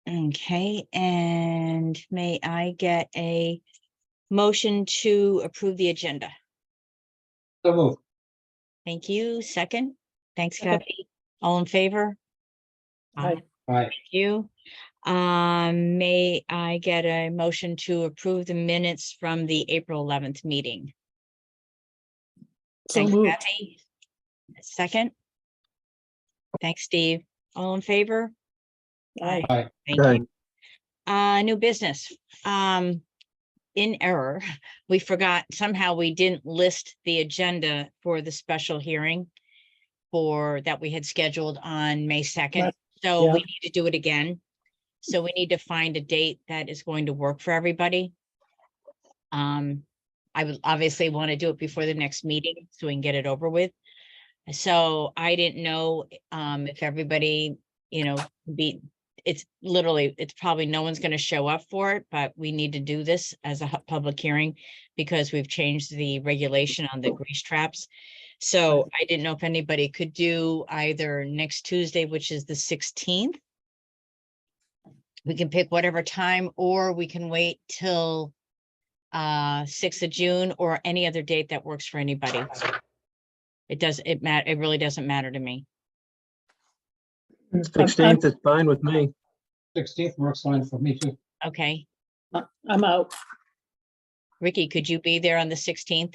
Okay, and may I get a motion to approve the agenda? So move. Thank you. Second? Thanks, Second. Kathy. All in favor? Aye. Aye. Thank you. May I get a motion to approve the minutes from the April 11th meeting? So Thanks, moved. Kathy. Second? Thanks, Steve. All in favor? Aye. Aye. Thank you. New business. In error, we forgot, somehow we didn't list the agenda for the special hearing that we had scheduled on May 2nd. Right. So we Yeah. need to do it again. So we need to find a date that is going to work for everybody. I would obviously want to do it before the next meeting so we can get it over with. So I didn't know if everybody, it's probably no one's going to show up for it, but we need to do this as a public hearing because we've changed the regulation on the grease traps. So I didn't know if anybody could do either next Tuesday, which is the 16th. We can pick whatever time, or we can wait till 6th of June, or any other date that works for anybody. It really doesn't matter to me. 16th is fine with me. 16th works fine for me too. Okay, I'm out. Ricky, could you be there on the 16th?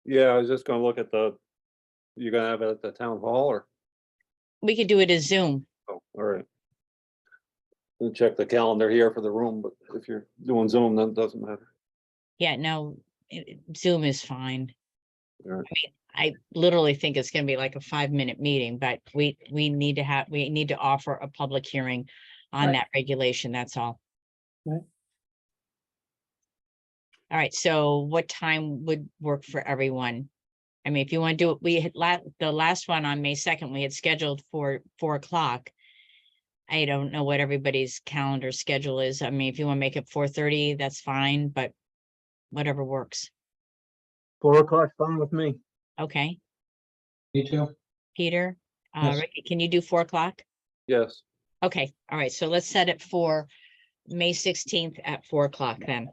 Yeah, I was just gonna look at you're gonna have it at the town hall or? We could do it as Zoom. Oh, all right. We'll check the calendar here for the room, but if you're doing Zoom, then it doesn't matter. Yeah, no, Zoom is fine. All right. I mean, I literally think it's gonna be like a 5-minute meeting, but we need to offer a public hearing on Right. that regulation, that's all. Right. All right, so what time would work for everyone? I mean, if you want to do it, we had the last one on May 2nd, we had scheduled for 4 o'clock. I don't know what everybody's calendar schedule is. I mean, if you want to make it 4:30, that's fine, but whatever works. 4 o'clock, fine with me. Okay, Me too. Peter, Yes. Ricky, can you do 4 o'clock? Yes. Okay, all right, so let's set it for May 16th at 4 o'clock then.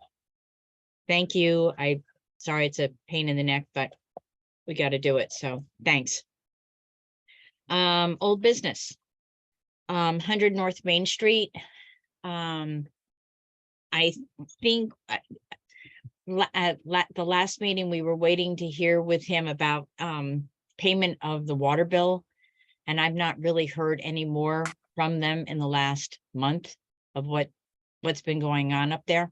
Thank you. Sorry, it's a pain in the neck, but we got to do it, so thanks. Old business. 100 North Main Street. I think at the last meeting, we were waiting to hear with him about payment of the water bill. And I've not really heard any more from them in the last month of what's been going on up there.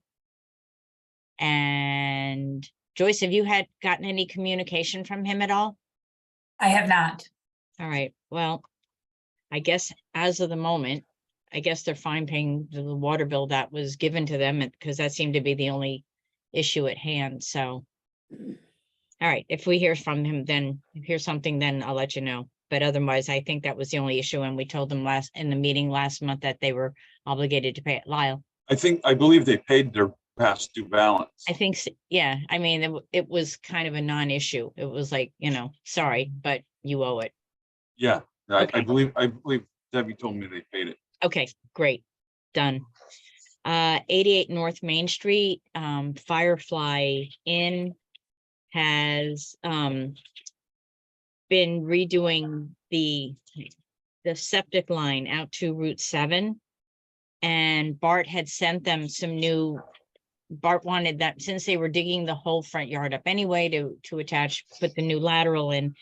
And Joyce, have you gotten any communication from him at all? I have not. All right, well, I guess as of the moment, I guess they're fine paying the water bill that was given to them, because that seemed to be the only issue at hand, so. All right, if we hear from him, then something, then I'll let you know. But otherwise, I think that was the only issue, and we told them in the meeting last month that they were obligated to pay it. Lyle? I believe they paid their past due balance. I think, yeah, I mean, it was kind of a non-issue. It was like, sorry, but you owe it. Yeah, Okay. I believe Debbie told me they paid it. Okay, great, done. 88 North Main Street, Firefly Inn has been redoing the septic line out to Route 7. And Bart had sent them Bart wanted that, since they were digging the whole front yard up anyway to put the new lateral in.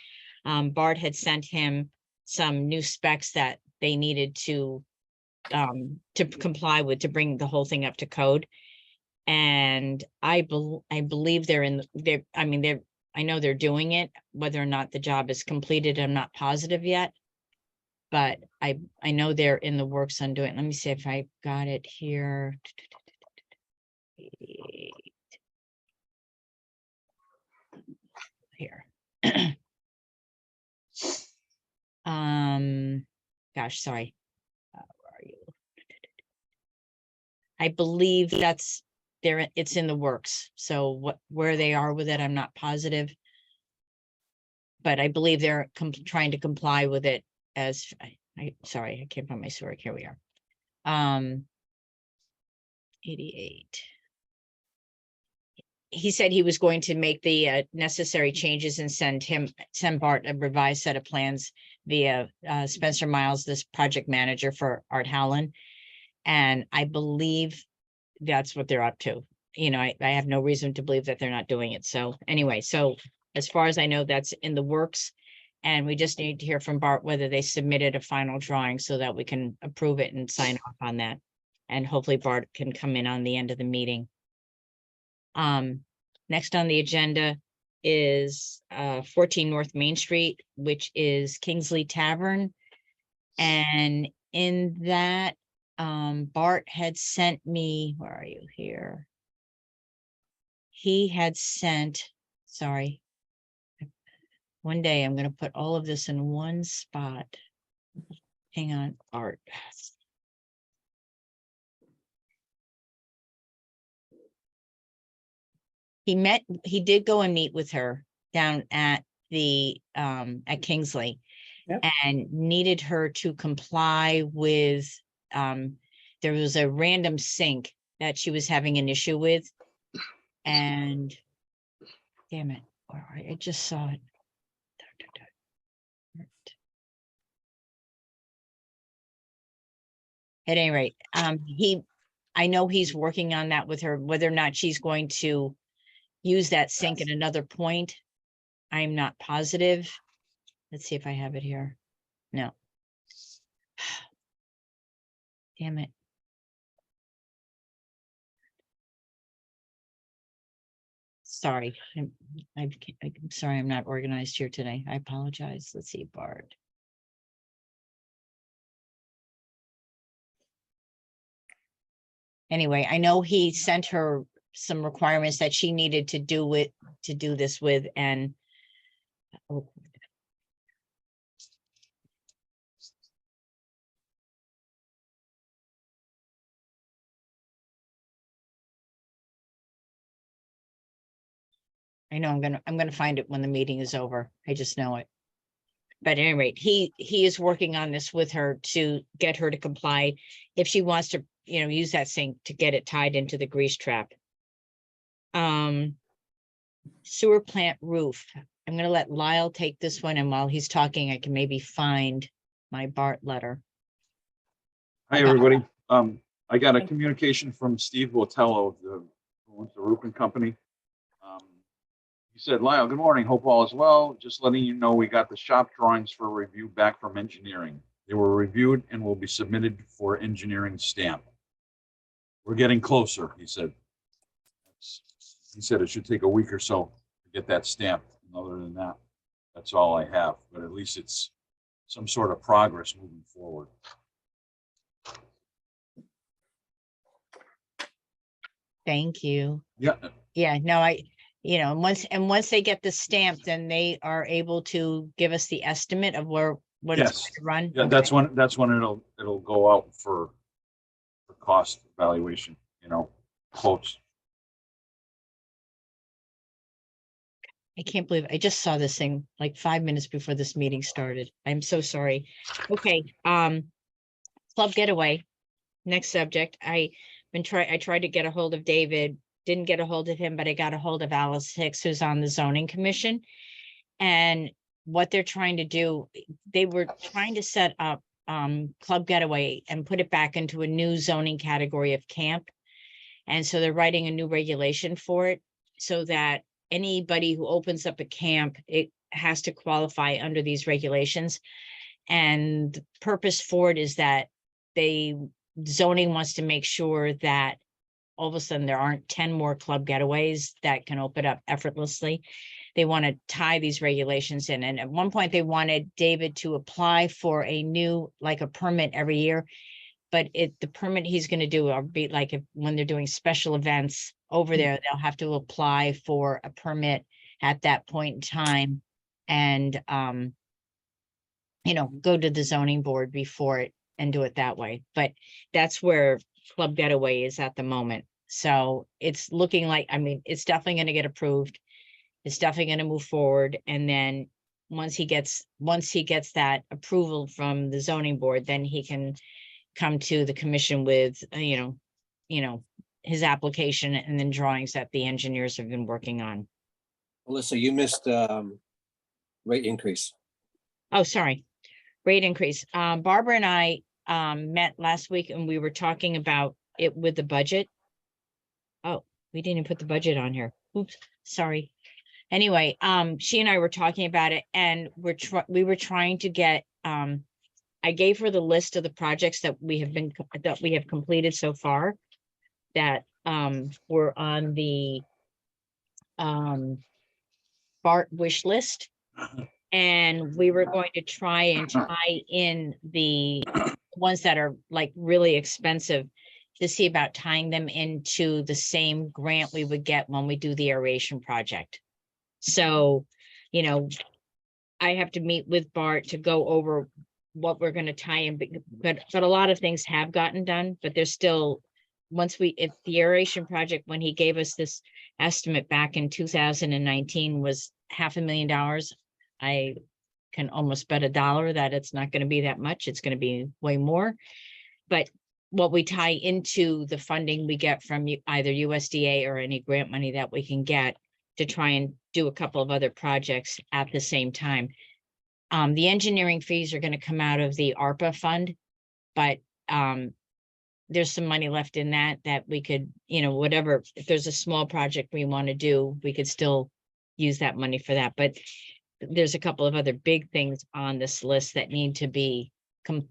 Bart had sent him some new specs that they needed to comply with, to bring the whole thing up to code. And I believe I know they're doing it. Whether or not the job is completed, I'm not positive yet. But I know they're in the works on doing it. Let me see if I got it here. Here. Gosh, sorry. Where are you? I believe it's in the works. So where they are with it, I'm not positive. But I believe they're trying to comply with it as sorry, I can't find my sword. Here we are. 88. He said he was going to make the necessary changes and send Bart a revised set of plans via Spencer Miles, this project manager for Art Howland. And I believe that's what they're up to. You know, I have no reason to believe that they're not doing it. So anyway, so as far as I know, that's in the works. And we just need to hear from Bart whether they submitted a final drawing so that we can approve it and sign off on that. And hopefully Bart can come in on the end of the meeting. Next on the agenda is 14 North Main Street, which is Kingsley Tavern. And in that, Bart had sent me, where are you here? He had sent, sorry. One day I'm going to put all of this in one spot. Hang on, Art. He did go and meet with her down at the, at Kingsley. Yep. And needed her to comply with, there was a random sink that she was having an issue with. And damn it, I just saw it. At any rate, I know he's working on that with her, whether or not she's going to use that sink at another point. I'm not positive. Let's see if I have it here. No. Damn it. Sorry, I'm sorry, I'm not organized here today. I apologize. Let's see, Bart. Anyway, I know he sent her some requirements that she needed to do this with, and oh, I know I'm gonna find it when the meeting is over. I just know it. But at any rate, he is working on this with her to get her to comply if she wants to, you know, use that sink to get it tied into the grease trap. Sewer plant roof. I'm gonna let Lyle take this one, and while he's talking, I can maybe find my Bart letter. Hi, everybody. I got a communication from Steve Botello, who owns the roofing company. He said, Lyle, good morning. Hope all is well. Just letting you know, we got the shop drawings for review back from engineering. They were reviewed and will be submitted for engineering stamp. We're getting closer, he said. He said it should take a week or so to get that stamped. And other than that, that's all I have. But at least it's some sort of progress moving forward. Thank you. Yeah. Yeah, no, you know, once they get the stamp, then they are able to give us the estimate of what it's Yes. going to run. Yeah, that's when it'll go out for cost evaluation, you know, quotes. I can't believe I just saw this thing like 5 minutes before this meeting started. I'm so sorry. Okay, Club Getaway. Next subject. I tried to get a hold of David, didn't get a hold of him, but I got a hold of Alice Hicks, who's on the zoning commission. And what they're trying to do, they were trying to set up Club Getaway and put it back into a new zoning category of camp. And so they're writing a new regulation for it so that anybody who opens up a camp, it has to qualify under these regulations. And the purpose for it is that zoning wants to make sure that all of a sudden there aren't 10 more Club Getaways that can open up effortlessly. They want to tie these regulations in. And at one point they wanted David to apply for a new, like a permit every year. But the permit he's going to do will be like when they're doing special events over there, they'll have to apply for a permit at that point in time and, you know, go to the zoning board before it and do it that way. But that's where Club Getaway is at the moment. So it's looking like, I mean, it's definitely going to get approved. It's definitely going to move forward. And then once he gets that approval from the zoning board, then he can come to the commission with, his application and then drawings that the engineers have been working on. Melissa, you missed rate increase. Oh, sorry. Rate increase. Barbara and I met last week and we were talking about it with the budget. Oh, we didn't put the budget on here. Oops, sorry. Anyway, she and I were talking about it and we were trying to get, I gave her the list of the projects that we have completed so far that were on the BART wish list. And we were going to try and tie in the ones that are like really expensive to see about tying them into the same grant we would get when we do the aeration project. So, I have to meet with Bart to go over what we're going to tie in, but a lot of things have gotten done, but there's still, if the aeration project, when he gave us this estimate back in 2019 was $500,000, I can almost bet $1 that it's not going to be that much. It's going to be way more. But what we tie into the funding we get from either USDA or any grant money that we can get to try and do a couple of other projects at the same time. The engineering fees are going to come out of the ARPA fund, but there's some money left in that we could, whatever, if there's a small project we want to do, we could still use that money for that. But there's a couple of other big things on this list that need to be,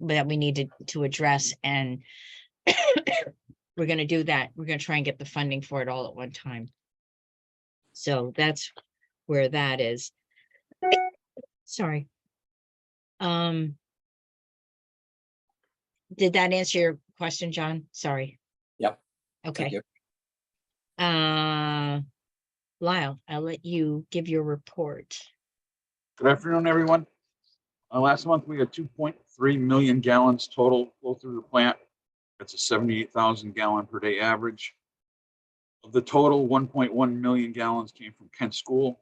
that we need to address. And we're going to do that. We're going to try and get the funding for it all at one time. So that's where that is. Sorry. Did that answer your question, John? Sorry. Yep. Okay. Thank you. Lyle, I'll let you give your report. Good afternoon, everyone. Last month, we had 2.3 million gallons total flow through the plant. That's a 78,000 gallon per day average. Of the total, 1.1 million gallons came from Kent School.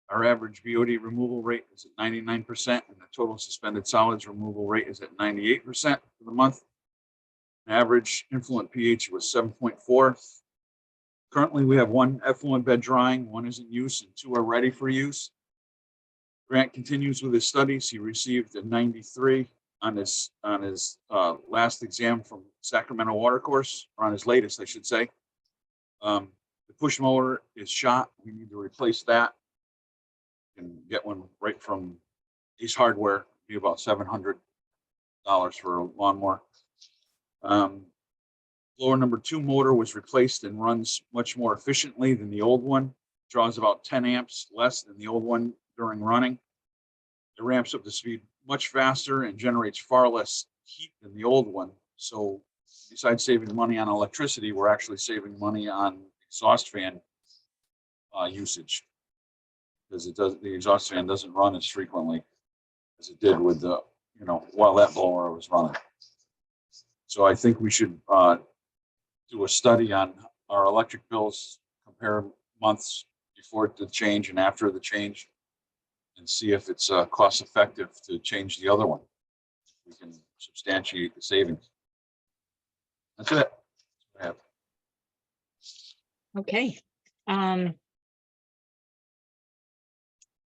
Our average BOD removal rate is at 99%, and the total suspended solids removal rate is at 98% for the month. Average influent pH was 7.4. Currently, we have 1 effluent bed drying, 1 is in use, and 2 are ready for use. Grant continues with his studies. He received a 93 on his last exam from Sacramento Water Course, or on his latest, I should say. The push motor is shot. We need to replace that and get one right from Ace Hardware. Be about $700 for a lawnmower. Blower number 2 motor was replaced and runs much more efficiently than the old one. Draws about 10 amps less than the old one during running. It ramps up to speed much faster and generates far less heat than the old one. So besides saving money on electricity, we're actually saving money on exhaust fan usage, because the exhaust fan doesn't run as frequently as it did with the, while that blower was running. So I think we should do a study on our electric bills, compare months before the change and after the change, and see if it's cost effective to change the other one. We can substantiate the savings. That's it. I have. Okay.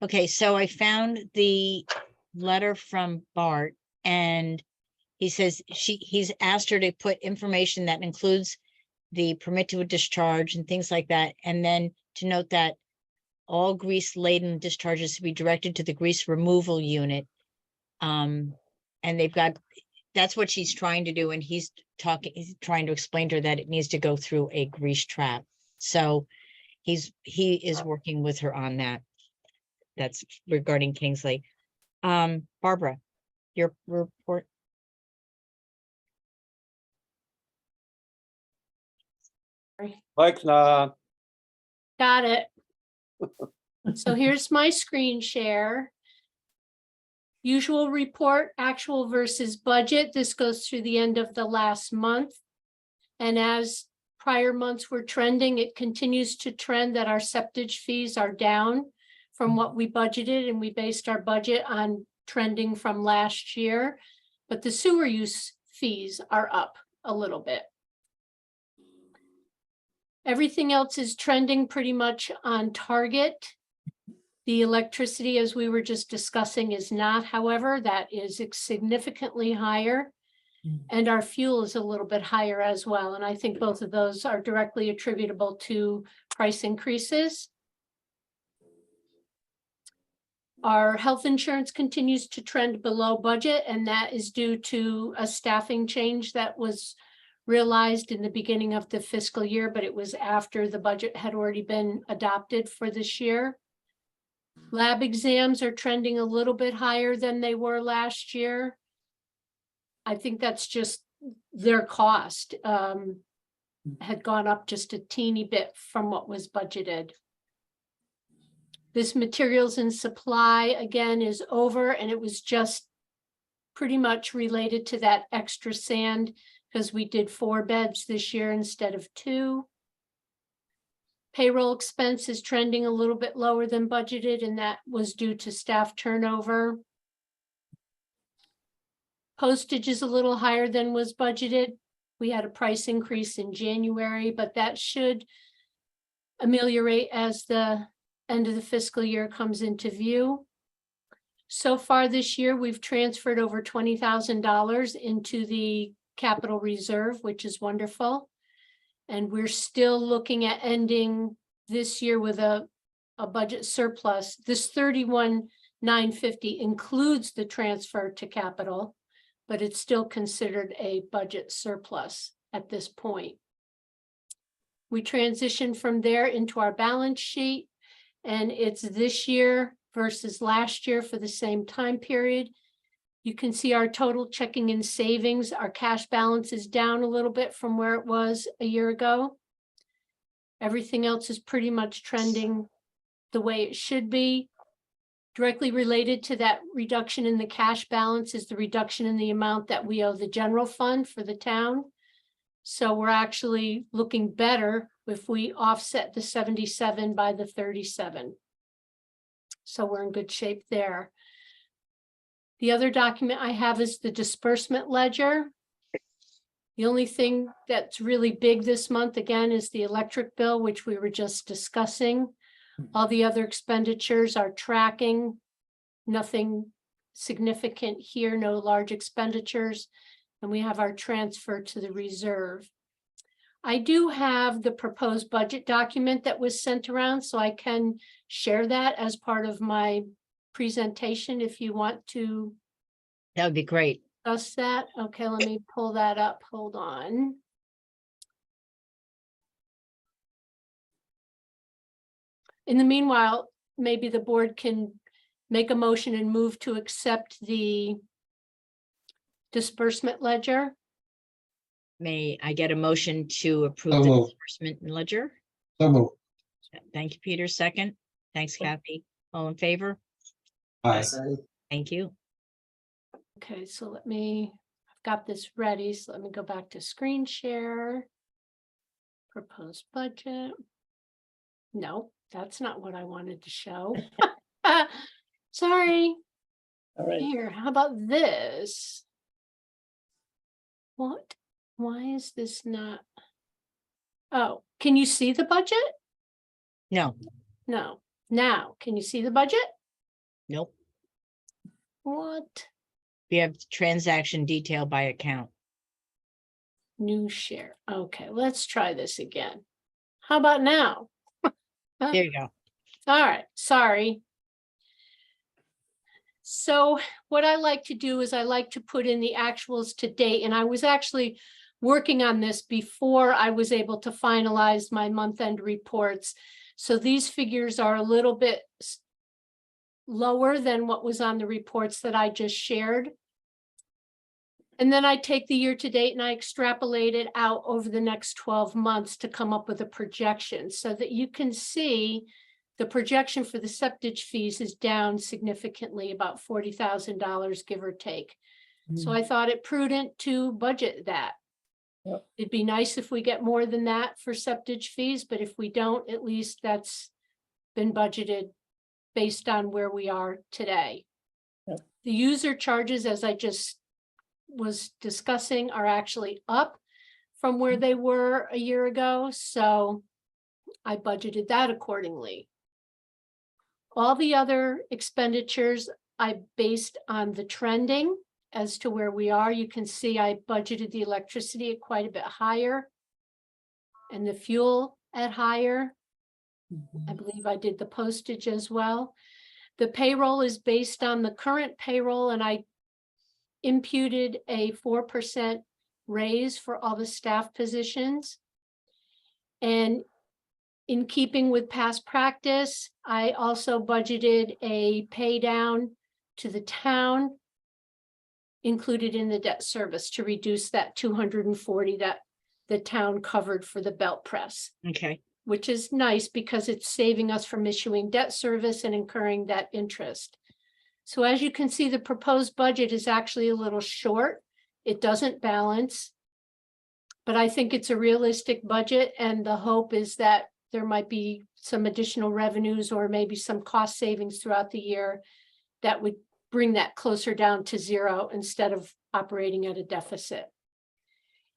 Okay, so I found the letter from Bart, and he says he's asked her to put information that includes the permit to a discharge and things like that, and then to note that all grease laden discharges to be directed to the grease removal unit. And that's what she's trying to do, and he's trying to explain to her that it needs to go through a grease trap. So he is working with her on that. That's regarding Kingsley. Barbara, your report. Mike's not. Got it. So here's my screen share. Usual report, actual versus budget. This goes through the end of the last month. And as prior months were trending, it continues to trend that our septage fees are down from what we budgeted, and we based our budget on trending from last year. But the sewer use fees are up a little bit. Everything else is trending pretty much on target. The electricity, as we were just discussing, is not, however, that is significantly higher. And our fuel is a little bit higher as well. And I think both of those are directly attributable to price increases. Our health insurance continues to trend below budget, and that is due to a staffing change that was realized in the beginning of the fiscal year, but it was after the budget had already been adopted for this year. Lab exams are trending a little bit higher than they were last year. I think that's just their cost had gone up just a teeny bit from what was budgeted. This materials and supply, again, is over, and it was just pretty much related to that extra sand because we did 4 beds this year instead of 2. Payroll expense is trending a little bit lower than budgeted, and that was due to staff turnover. Postage is a little higher than was budgeted. We had a price increase in January, but that should ameliorate as the end of the fiscal year comes into view. So far this year, we've transferred over $20,000 into the capital reserve, which is wonderful. And we're still looking at ending this year with a budget surplus. This 31,950 includes the transfer to capital, but it's still considered a budget surplus at this point. We transition from there into our balance sheet, and it's this year versus last year for the same time period. You can see our total checking and savings. Our cash balance is down a little bit from where it was a year ago. Everything else is pretty much trending the way it should be. Directly related to that reduction in the cash balance is the reduction in the amount that we owe the general fund for the town. So we're actually looking better if we offset the 77 by the 37. So we're in good shape there. The other document I have is the disbursement ledger. The only thing that's really big this month, again, is the electric bill, which we were just discussing. All the other expenditures are tracking. Nothing significant here, no large expenditures. And we have our transfer to the reserve. I do have the proposed budget document that was sent around, so I can share that as part of my presentation if you want to That would be great. discuss that. Okay, let me pull that up. Hold on. In the meanwhile, maybe the board can make a motion and move to accept the disbursement ledger. May I get a motion to approve So the moved. disbursement ledger? So moved. Thank you, Peter. Second. Thanks, Kathy. All in favor? Aye. Thank you. Okay, so I've got this ready, so let me go back to screen share. Proposed budget. No, that's not what I wanted to show. Sorry. All right. Here, how about this? What? Why is this not? Oh, can you see the budget? No, No. Now, can you see the budget? nope. What? We have transaction detail by account. New share. Okay, let's try this again. How about now? There you go. All right, sorry. So what I like to do is I like to put in the actuals to date, and I was actually working on this before I was able to finalize my month-end reports. So these figures are a little bit lower than what was on the reports that I just shared. And then I take the year to date and I extrapolate it out over the next 12 months to come up with a projection so that you can see the projection for the septic fees is down significantly, about $40,000, give or take. So I thought it prudent to budget that. Yep. It'd be nice if we get more than that for septic fees, but if we don't, at least that's been budgeted based on where we are today. Yep. The user charges, as I just was discussing are actually up from where they were a year ago, so I budgeted that accordingly. All the other expenditures I based on the trending as to where we are. You can see I budgeted the electricity at quite a bit higher and the fuel at higher. I believe I did the postage as well. The payroll is based on the current payroll, and I imputed a 4% raise for all the staff positions. And in keeping with past practice, I also budgeted a pay down to the town included in the debt service to reduce that 240 that the town covered for the belt press, Okay, which is nice because it's saving us from issuing debt service and incurring that interest. So as you can see, the proposed budget is actually a little short. It doesn't balance. But I think it's a realistic budget, and the hope is that there might be some additional revenues or maybe some cost savings throughout the year that would bring that closer down to zero instead of operating at a deficit.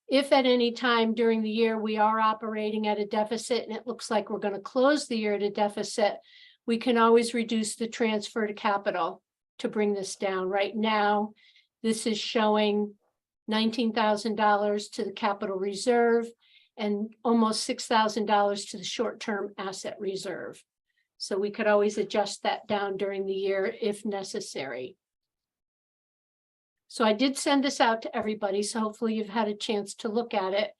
If at any time during the year we are operating at a deficit and it looks like we're going to close the year at a deficit, we can always reduce the transfer to capital to bring this down. Right now, this is showing $19,000 to the capital reserve and almost $6,000 to the short-term asset reserve. So we could always adjust that down during the year if necessary. So I did send this out to everybody, so hopefully you've had a chance to look at it.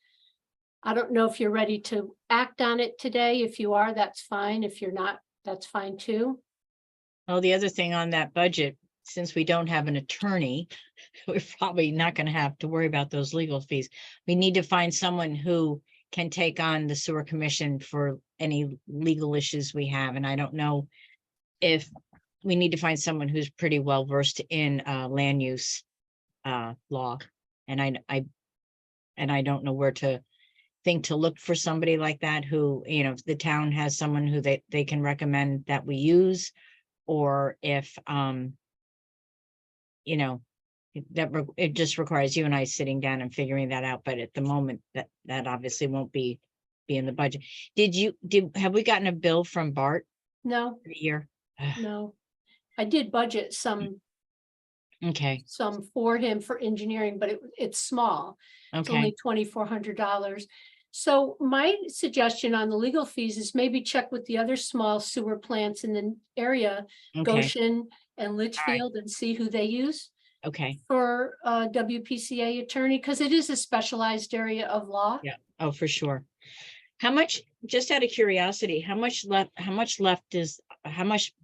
I don't know if you're ready to act on it today. If you are, that's fine. If you're not, that's fine too. well, the other thing on that budget, since we don't have an attorney, we're probably not gonna have to worry about those legal fees. We need to find someone who can take on the sewer commission for any legal issues we have, and I don't know if we need to find someone who's pretty well versed in land use law. And I don't know where to think to look for somebody like that who, you know, if the town has someone who they can recommend that we use, or if you know, it just requires you and I sitting down and figuring that out. But at the moment, that obviously won't be in the budget. Have we gotten a bill from Bart No, for the year? no. I did budget some Okay, for him for engineering, but it's small. It's okay, only $2,400. So my suggestion on the legal fees is maybe check with the other small sewer plants in the area, okay, Goshen and Litchfield, and see who they use okay. for a WPCA attorney, because it is a specialized area of law. Yeah. Oh, for sure. How much, just out of curiosity, how much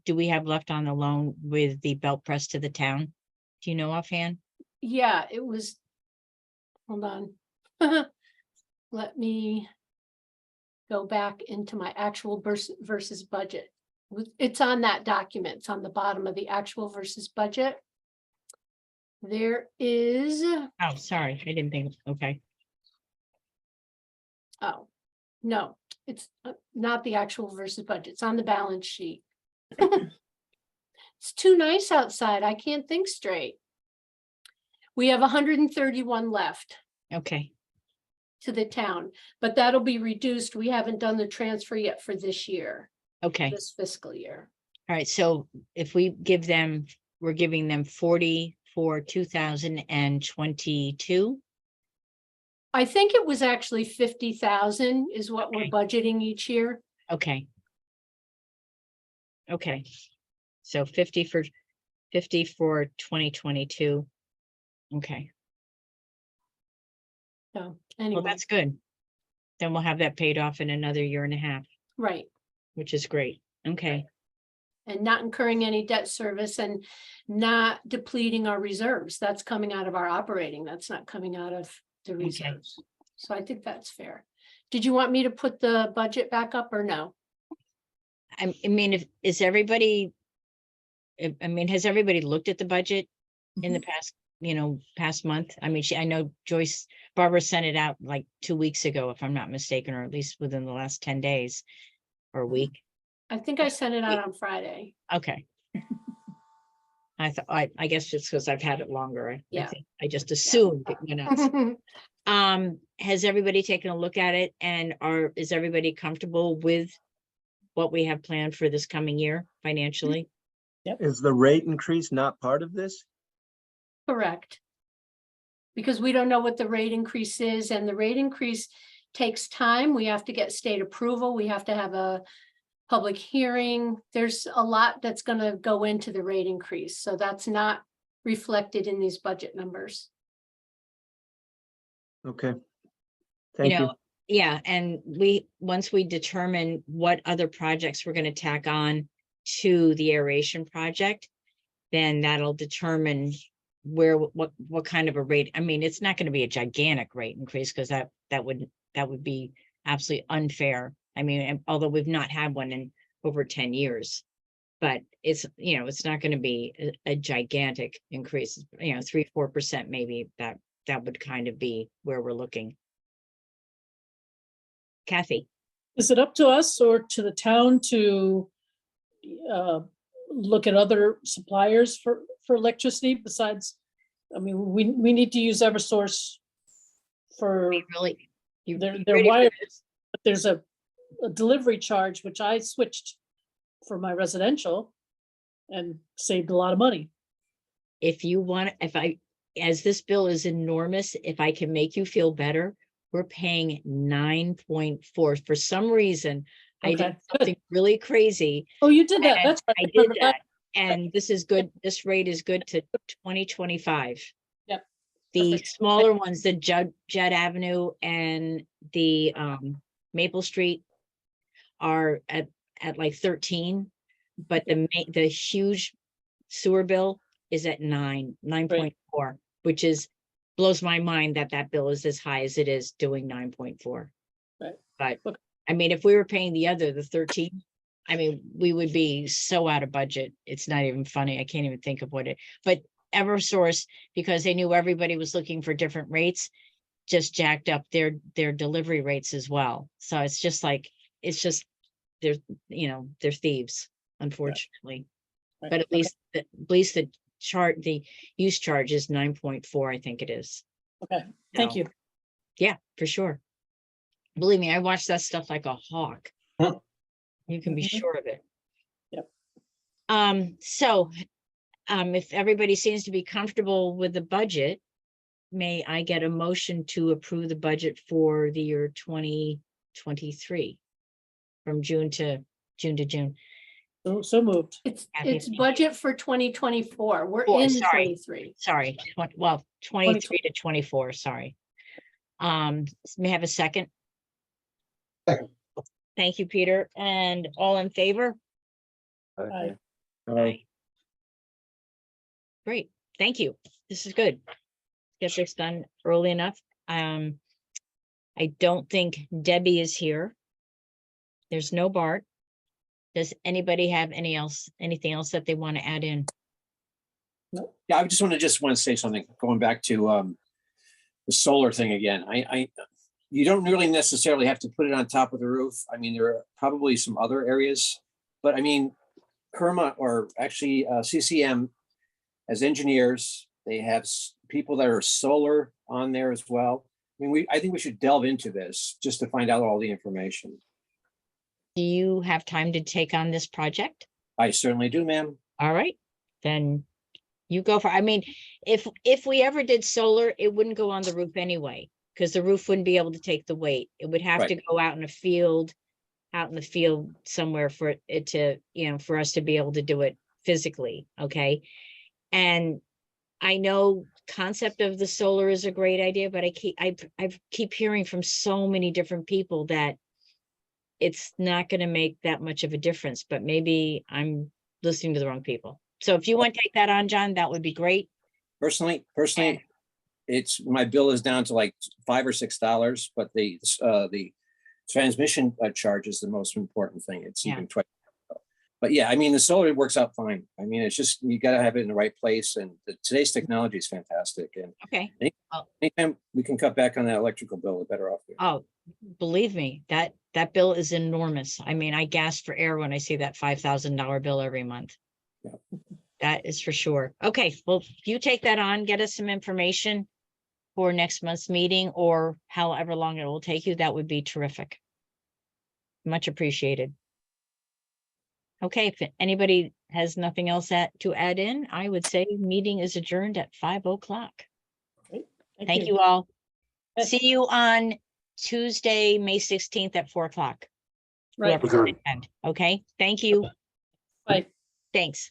do we have left on the loan with the belt press to the town? Do you know offhand? Yeah, it was, hold on. Let me go back into my actual versus budget. It's on that document. It's on the bottom of the actual versus budget. There is, Oh, sorry, I didn't think, okay, oh, no, it's not the actual versus budget. It's on the balance sheet. It's too nice outside. I can't think straight. We have 131 left okay, to the town, but that'll be reduced. We haven't done the transfer yet for this year, okay. this fiscal year. All right, so if we give them, we're giving them 40 for 2022. I think it was actually 50,000 is what we're Okay. budgeting each year. Okay. Okay, so 50 for 2022. Okay, So well, anyway, that's good. Then we'll have that paid off in another year and a half, right. which is great. Okay, And not incurring any debt service and not depleting our reserves. That's coming out of our operating. That's not coming out of the reserves. So I think that's fair. Did you want me to put the budget back up or no? I mean, has everybody looked at the budget in the past month? I mean, I know Barbara sent it out like 2 weeks ago, if I'm not mistaken, or at least within the last 10 days or a week. I think I sent it out on Friday. Okay. I guess just because I've had it longer. I Yeah. think I just assumed it went up. Has everybody taken a look at it and is everybody comfortable with what we have planned for this coming year financially? Is the rate increase not part of this? Correct. Because we don't know what the rate increase is, and the rate increase takes time. We have to get state approval. We have to have a public hearing. There's a lot that's gonna go into the rate increase, so that's not reflected in these budget numbers. Okay. Thank you. Yeah, and once we determine what other projects we're gonna tack on to the aeration project, then that'll determine what kind of a rate. I mean, it's not gonna be a gigantic rate increase, because that would be absolutely unfair. I mean, although we've not had one in over 10 years, but it's not gonna be a gigantic increase, 3-4% maybe. That would kind of be where we're looking. Kathy? Is it up to us or to the town to look at other suppliers for electricity besides, I mean, we need to use Eversource for Really? their ready for wireless, but there's a delivery charge, which I switched for my residential and saved a lot of money. If you want, as this bill is enormous, if I can make you feel better, we're paying 9.4. For some reason, I did Okay, good. something really crazy. Oh, you did that. and That's right. I did that. And this is good. This rate is good to 2025. Yep. The Perfect. smaller ones, the Judd Avenue and the Maple Street are at like 13, but the huge sewer bill is at 9.4, which blows my mind that bill is as high as it is doing 9.4. Right. But Okay. I mean, if we were paying the 13, I mean, we would be so out of budget. It's not even funny. I can't even think of but Eversource, because they knew everybody was looking for different rates, just jacked up their delivery rates as well. So it's just they're thieves, unfortunately. Right. But at least the use charge is 9.4, I think it is. Okay, thank So, you. Yeah, for sure. Believe me, I watch that stuff like a hawk. Huh. You can be Mhm. sure of it. Yep. So, if everybody seems to be comfortable with the budget, may I get a motion to approve the budget for the year 2023? From June to June. So moved. It's Kathy, thank you. budget for 2024. We're Oh, in sorry. 23. Sorry, 23 to 24, sorry. May I have a second? Second. Thank you, Peter. And all in favor? Aye. Aye. Great, thank you. This is good. Get this done early enough. I don't think Debbie is here. There's no Bart. Does anybody have anything else that they want to add in? Yeah, I just want to say something, going back to the solar thing again. You don't really necessarily have to put it on top of the roof. I mean, there are probably some other areas, but I mean, Kerma, or actually CCM, as engineers, they have people that are solar on there as well. I mean, I think we should delve into this just to find out all the information. Do you have time to take on this project? I certainly do, ma'am. All right, then you go for, I mean, if we ever did solar, it wouldn't go on the roof anyway, because the roof wouldn't be able to take the weight. It would have to go out in the field somewhere for it to, for us to be able to do it physically, okay? And I know concept of the solar is a great idea, but I keep hearing from so many different people that it's not going to make that much of a difference, but maybe I'm listening to the wrong people. So if you want to take that on, John, that would be great. Personally, my bill is down to like $5 or $6, but the transmission charge is the most important thing. It's even twice. But yeah, I mean, the solar works out fine. I mean, it's just, you got to have it in the right place, and today's technology is fantastic. And Okay. anytime we can cut back on that electrical bill, the better off we are. Oh, believe me, that bill is enormous. I mean, I gasp for air when I see that $5,000 bill every month. Yeah. That is for sure. Okay, well, if you take that on, get us some information for next month's meeting or however long it will take you, that would be terrific. Much appreciated. Okay, if anybody has nothing else to add in, I would say meeting is adjourned at 5:00. Thank you all. Okay. See you on Tuesday, May 16th at 4:00. Right, Whoever can attend. Okay, thank you. bye. Thanks.